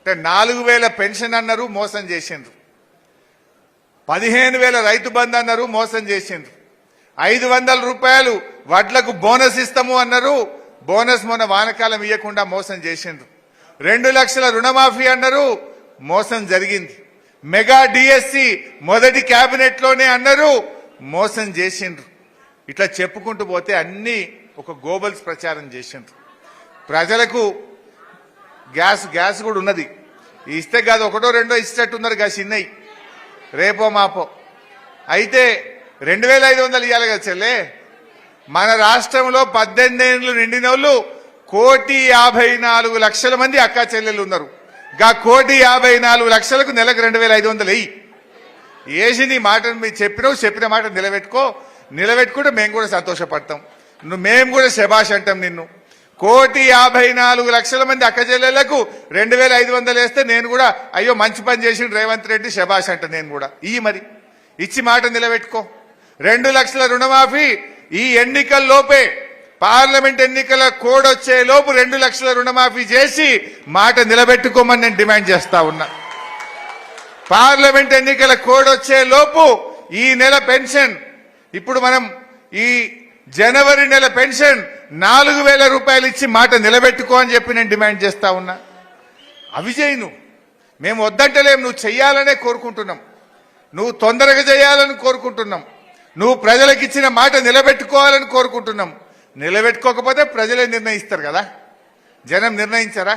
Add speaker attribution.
Speaker 1: అంటే 4,000 పెన్షన్ అన్నారు, మోసం చేసిండ్రు. 15,000 రైతు బంధు అన్నారు, మోసం చేసిండ్రు. 500 రూపాయలు వడ్లకు బోనస్ ఇస్తాము అన్నారు, బోనస్ మొన్న వానకాలం ఇవ్వకుండా మోసం చేసిండ్రు. 2 లక్షల రుణమాఫీ అన్నారు, మోసం జరిగింది. మెగా డిఎస్సి మొదటి కేబినెట్ లోనే అన్నారు, మోసం చేసిండ్రు. ఇట్లా చెప్పుకుంటూ పోతే అన్ని ఒక గోబల్స్ ప్రచారం చేసిండ్రు. ప్రజలకు గ్యాస్ కూడా ఉన్నది, ఇస్తే కాదు ఒకటో రెండో ఇచ్చేట్టున్నారు గా చిన్నయి, రేపో మాపో. అయితే 2,500 ఇవ్వాలి కదా చెల్లే. మన రాష్ట్రంలో 18 ఏళ్ళు నిండిన వాళ్ళు 1,54,00,000 మంది అక్కా చెల్లెళ్ళు ఉన్నారు. గా 1,54,00,000కు నెలకు 2,500 వెయ్యి వేసి నీ మాటను మీరు చెప్పిన మాట నిలబెట్టుకుంటే మేము కూడా సంతోషపడతాం. మేము కూడా శభాష్ అంటాం నిన్ను. 1,54,00,000 మంది అక్క చెల్లెళ్లకు 2,500 వేస్తే నేను కూడా అయ్యో మంచి పని చేసిండు రేవంత్ రెడ్డి శభాష్ అంట. నేను కూడా మరి ఇచ్చి మాట నిలబెట్టుకో. 2 లక్షల రుణమాఫీ ఈ ఎన్నికల్లోపే, పార్లమెంట్ ఎన్నికల కోడ్ వచ్చే లోపు 2 లక్షల రుణమాఫీ చేసి మాట నిలబెట్టుకోమని నేను డిమాండ్ చేస్తా ఉన్నా. పార్లమెంట్ ఎన్నికల కోడ్ వచ్చే లోపు ఈ నెల పెన్షన్, ఇప్పుడు మనం ఈ జనవరి నెల పెన్షన్ 4,000 రూపాయలు ఇచ్చి మాట నిలబెట్టుకో అని చెప్పి నేను డిమాండ్ చేస్తా ఉన్నా. అవి చేయను, మేము వద్దంటలేం, నువ్వు చెయ్యాలనే కోరుకుంటున్నాం, నువ్వు తొందరగా చేయాలని కోరుకుంటున్నాం, నువ్వు ప్రజలకు ఇచ్చిన మాట నిలబెట్టుకోవాలని కోరుకుంటున్నాం. నిలబెట్టుకోకపోతే ప్రజలే నిర్ణయిస్తారు కదా, జనం నిర్ణయించరా?